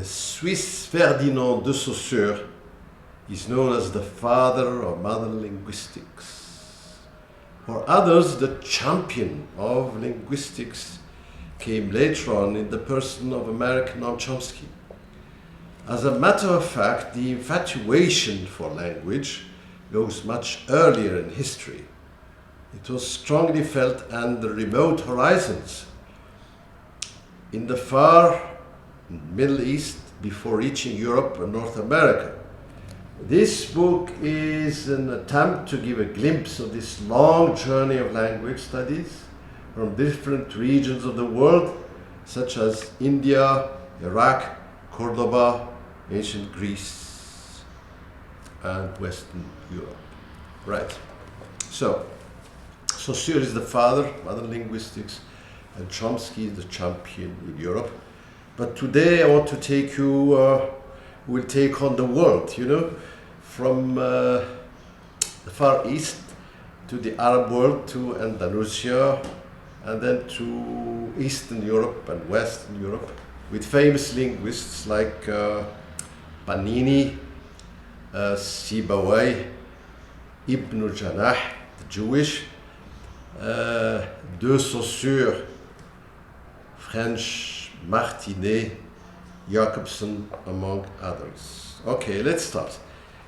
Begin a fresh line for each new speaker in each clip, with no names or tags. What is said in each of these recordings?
Swiss Ferdinand de Saussure is known as the father of modern linguistics. For others, the champion of linguistics came later on in the person of American Noam Chomsky. As a matter of fact, the infatuation for language goes much earlier in history. It was strongly felt on the remote horizons in the far Middle East before reaching Europe and North America. This book is an attempt to give a glimpse of this long journey of language studies from different regions of the world, such as India, Iraq, Cordoba, ancient Greece, and Western Europe. Right. So, Saussure is the father of modern linguistics, and Chomsky is the champion in Europe. But today I want to take you, we'll take on the world, you know, from the Far East to the Arab world, to Andalusia, and then to Eastern Europe and Western Europe, with famous linguists like Panini, Sibawayh, Ibn Janah, the Jewish, de Saussure, French, Martinet, Jacobson, among others. Okay, let's start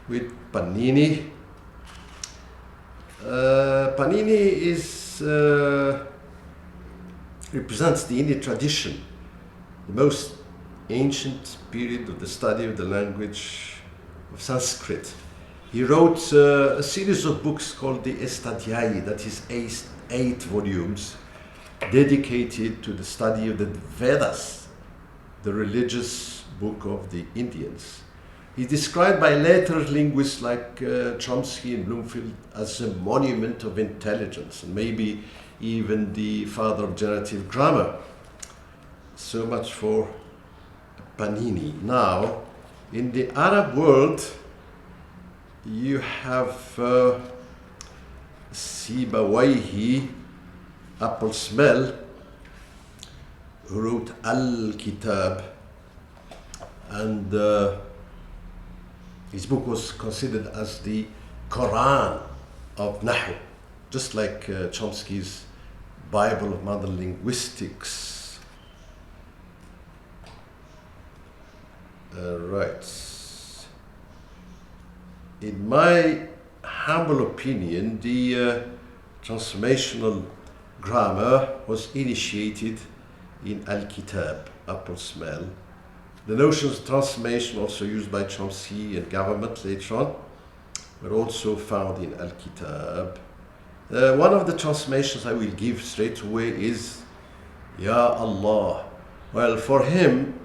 with Panini. Panini is represents the Indian tradition, the most ancient period of the study of the language of Sanskrit. He wrote a series of books called the Estadhyai, that is eight volumes, dedicated to the study of the Vedas, the religious book of the Indians. He's described by later linguists like Chomsky and Bloomfield as a monument of intelligence, and maybe even the father of generative grammar. So much for Panini. Now, in the Arab world, you have Sibawayh, Apple Smell, who wrote Al-Kitab, and his book was considered as the Quran of Nahu, just like Chomsky's Bible of modern linguistics. Right. In my humble opinion, the transformational grammar was initiated in Al-Kitab, Apple Smell. The notions of transformation, also used by Chomsky and government later on, were also found in Al-Kitab. One of the transformations I will give straight away is Ya Allah. Well, for him,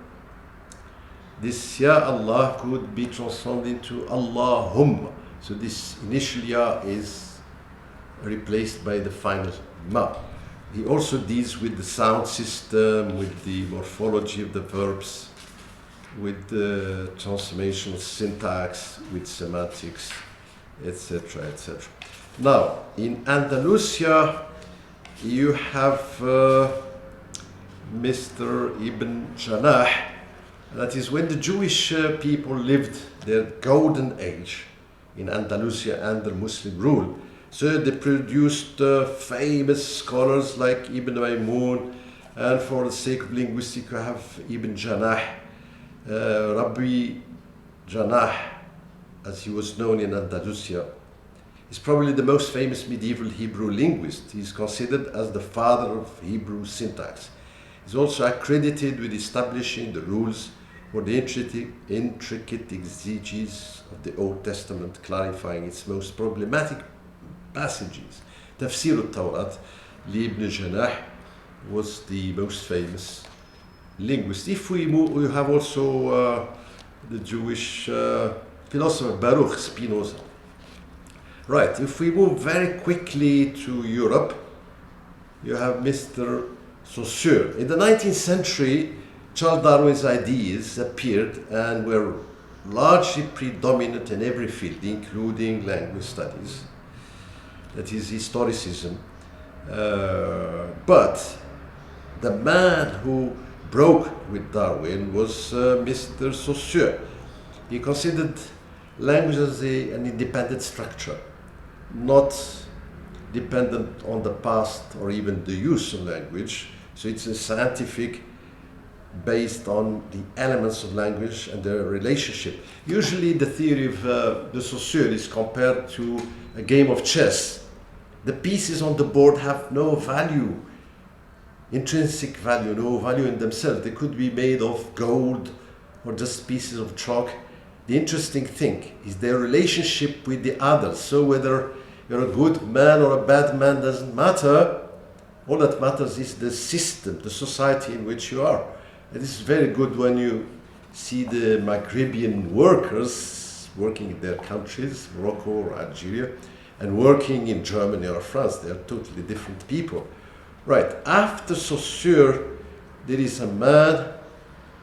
this Ya Allah could be transformed into Allahumma. So this initial Ya is replaced by the final Ma. He also deals with the sound system, with the morphology of the verbs, with the transformational syntax, with semantics, etc., etc. Now, in Andalusia, you have Mr. Ibn Janah. That is when the Jewish people lived their golden age in Andalusia under Muslim rule. So they produced famous scholars like Ibn Maymun, and for the sake of linguistics, you have Ibn Janah, Rabbi Janah, as he was known in Andalusia. He's probably the most famous medieval Hebrew linguist. He's considered as the father of Hebrew syntax. He's also accredited with establishing the rules for the intricate exegesis of the Old Testament, clarifying its most problematic passages. Tafsir al-Tawrat, Ibn Janah was the most famous linguist. If we move, we have also the Jewish philosopher Baruch Spinoza. Right, if we move very quickly to Europe, you have Mr. Saussure. In the 19th century, Charles Darwin's ideas appeared and were largely predominant in every field, including language studies. That is historicism. But the man who broke with Darwin was Mr. Saussure. He considered language as an independent structure, not dependent on the past or even the use of language. So it's a scientific based on the elements of language and their relationship. Usually the theory of the Saussure is compared to a game of chess. The pieces on the board have no value, intrinsic value, no value in themselves. They could be made of gold or just pieces of chalk. The interesting thing is their relationship with the others. So whether you're a good man or a bad man doesn't matter. All that matters is the system, the society in which you are. And this is very good when you see the Maghrebian workers working in their countries, Morocco or Algeria, and working in Germany or France. They are totally different people. Right, after Saussure, there is a man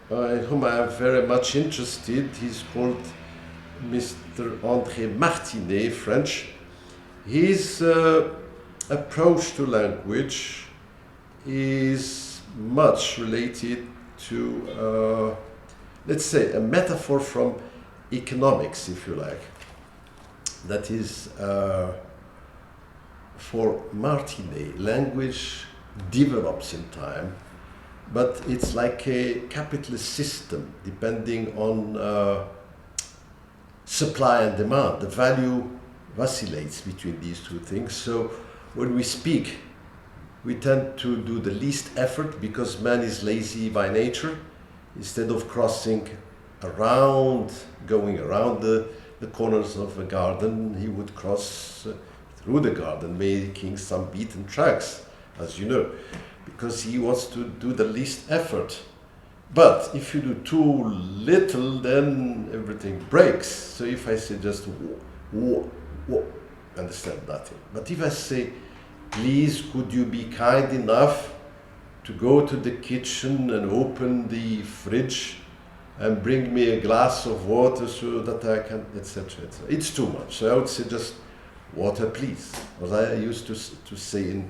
in whom I am very much interested. He's called Mr. André Martinet, French. His approach to language is much related to, let's say, a metaphor from economics, if you like. That is, for Martinet, language develops in time, but it's like a capitalist system depending on supply and demand. The value vacillates between these two things. So when we speak, we tend to do the least effort because man is lazy by nature. Instead of crossing around, going around the corners of a garden, he would cross through the garden, making some beaten tracks, as you know, because he wants to do the least effort. But if you do too little, then everything breaks. So if I say just whoa, understand nothing. But if I say, please, could you be kind enough to go to the kitchen and open the fridge and bring me a glass of water so that I can, etc., etc. It's too much. So I would say just water, please. As I used to say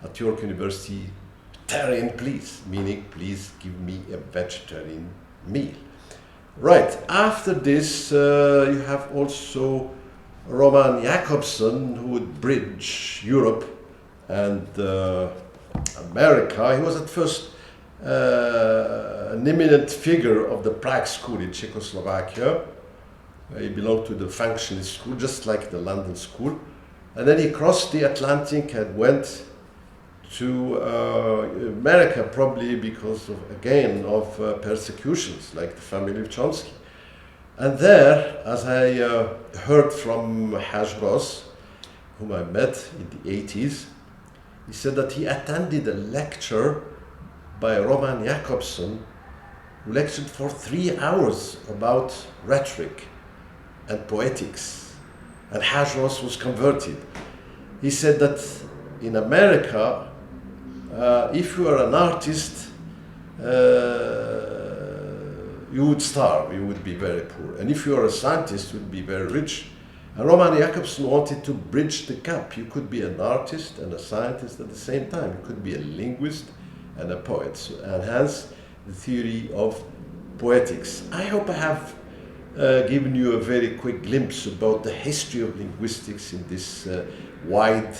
at York University, vegetarian, please, meaning please give me a vegetarian meal. Right, after this, you have also Roman Jakobson, who would bridge Europe and America. He was at first an eminent figure of the Prague school in Czechoslovakia. He belonged to the functionist school, just like the London school. And then he crossed the Atlantic and went to America, probably because of, again, of persecutions, like the family of Chomsky. And there, as I heard from Haj Ross, whom I met in the 80s, he said that he attended a lecture by Roman Jakobson, who lectured for 3 hours about rhetoric and poetics. And Haj Ross was converted. He said that in America, if you are an artist, you would starve, you would be very poor. And if you are a scientist, you would be very rich. And Roman Jakobson wanted to bridge the gap. You could be an artist and a scientist at the same time. You could be a linguist and a poet. So, and hence the theory of poetics. I hope I have given you a very quick glimpse about the history of linguistics in this wide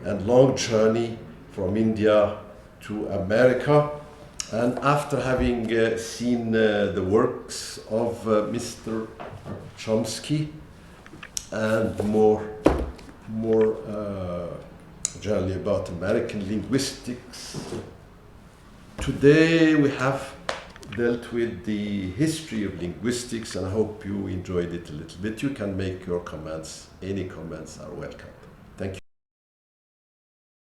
and long journey from India to America. And after having seen the works of Mr. Chomsky and more generally about American linguistics, today we have dealt with the history of linguistics, and I hope you enjoyed it a little bit. You can make your comments. Any comments are welcome.